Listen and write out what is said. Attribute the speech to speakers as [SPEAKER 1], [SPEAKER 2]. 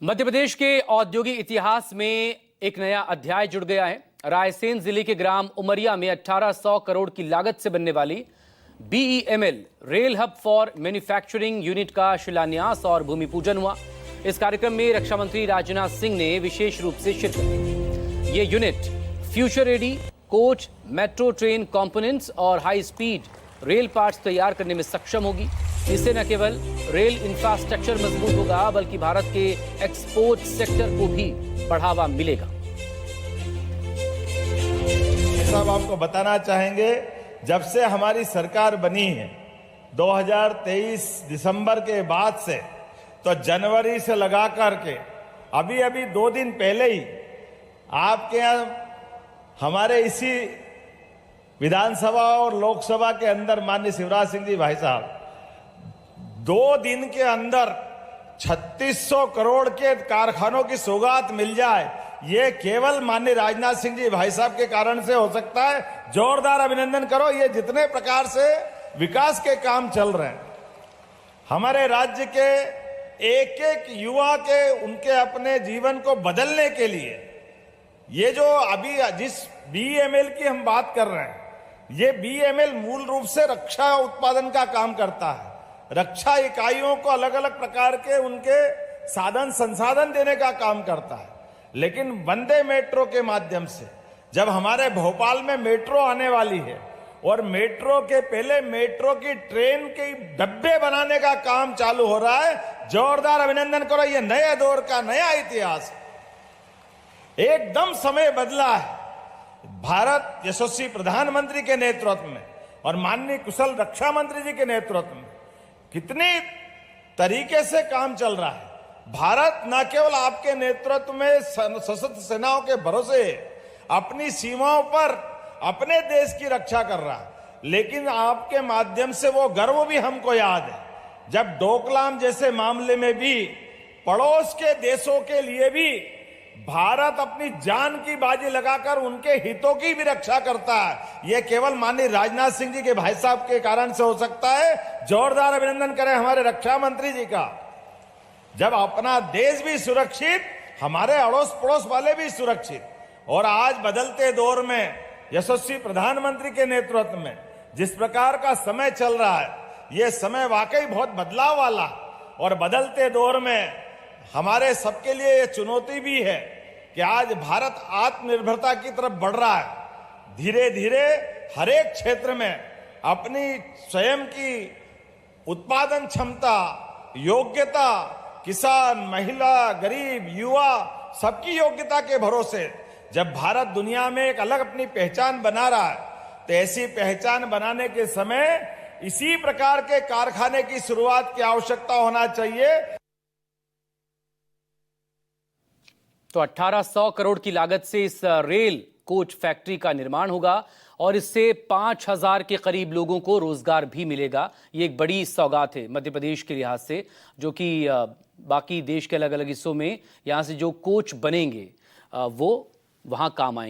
[SPEAKER 1] मध्य प्रदेश के औद्योगिक इतिहास में एक नया अध्याय जुड़ गया है। रायसेन जिले के ग्राम उमरिया में 1800 करोड़ की लागत से बनने वाली BEML rail hub for manufacturing unit का शिलान्यास और भूमि पूजन हुआ। इस कार्यक्रम में रक्षा मंत्री राजनाथ सिंह ने विशेष रूप से शिरकत की। ये unit future ready coach, metro train components और हाई स्पीड रेल पार्ट्स तैयार करने में सक्षम होगी। इससे न केवल रेल इंफ्रास्ट्रक्चर मजबूत होगा बल्कि भारत के एक्सपोर्ट सेक्टर को भी बढ़ावा मिलेगा।
[SPEAKER 2] सब आपको बताना चाहेंगे, जब से हमारी सरकार बनी है 2023 दिसंबर के बाद से, तो जनवरी से लगा करके अभी 2 दिन पहले ही आपके यहाँ हमारे इसी विधानसभा और लोकसभा के अंदर माननीय शिवराज सिंह जी भाई साहब 2 दिन के अंदर 3600 करोड़ के कारखानों की सौगात मिल जाए, ये केवल माननीय राजनाथ सिंह जी भाई साहब के कारण से हो सकता है। जोरदार अभिनंदन करो। ये जितने प्रकार से विकास के काम चल रहे हैं, हमारे राज्य के एक एक युवा के उनके अपने जीवन को बदलने के लिए, ये जो अभी जिस बीईएमएल की हम बात कर रहे हैं, ये बीईएमएल मूल रूप से रक्षा उत्पादन का काम करता है। रक्षा इकाइयों को अलग अलग प्रकार के उनके साधन संसाधन देने का काम करता है। लेकिन वंदे मेट्रो के माध्यम से जब हमारे भोपाल में मेट्रो आने वाली है और मेट्रो के पहले मेट्रो की ट्रेन के डब्बे बनाने का काम चालू हो रहा है, जोरदार अभिनंदन करो। ये नए दौर का नया इतिहास, एकदम समय बदला है। भारत यशस्वी प्रधानमंत्री के नेतृत्व में और माननीय कुशल रक्षा मंत्री जी के नेतृत्व में कितने तरीके से काम चल रहा है। भारत न केवल आपके नेतृत्व में सशस्त्र सेनाओं के भरोसे अपनी सीमाओं पर अपने देश की रक्षा कर रहा है, लेकिन आपके माध्यम से वो गर्व भी हमको याद है जब डोकलाम जैसे मामले में भी पड़ोस के देशों के लिए भी भारत अपनी जान की बाजी लगाकर उनके हितों की भी रक्षा करता है। यह केवल माननीय राजनाथ सिंह जी के भाई साहब के कारण से हो सकता है। जोरदार अभिनंदन करें हमारे रक्षा मंत्री जी का। जब अपना देश भी सुरक्षित, हमारे अड़ोस पड़ोस वाले भी सुरक्षित, और आज बदलते दौर में यशस्वी प्रधानमंत्री के नेतृत्व में जिस प्रकार का समय चल रहा है, यह समय वाकई बहुत बदलाव वाला, और बदलते दौर में हमारे सबके लिए यह चुनौती भी है कि आज भारत आत्मनिर्भरता की तरफ बढ़ रहा है। धीरे धीरे हर एक क्षेत्र में अपनी स्वयं की उत्पादन क्षमता, योग्यता, किसान, महिला, गरीब, युवा, सबकी योग्यता के भरोसे जब भारत दुनिया में एक अलग अपनी पहचान बना रहा है, तो ऐसी पहचान बनाने के समय इसी प्रकार के कारखाने की शुरुआत की आवश्यकता होना चाहिए।
[SPEAKER 1] तो 1800 करोड़ की लागत से इस रेल कोच फैक्ट्री का निर्माण होगा और इससे 5000 के करीब लोगों को रोजगार भी मिलेगा। ये एक बड़ी सौगात है मध्य प्रदेश के लिहाज से, जो कि बाकी देश के अलग अलग हिस्सों में यहाँ से जो कोच बनेंगे वो वहाँ काम आएंगे।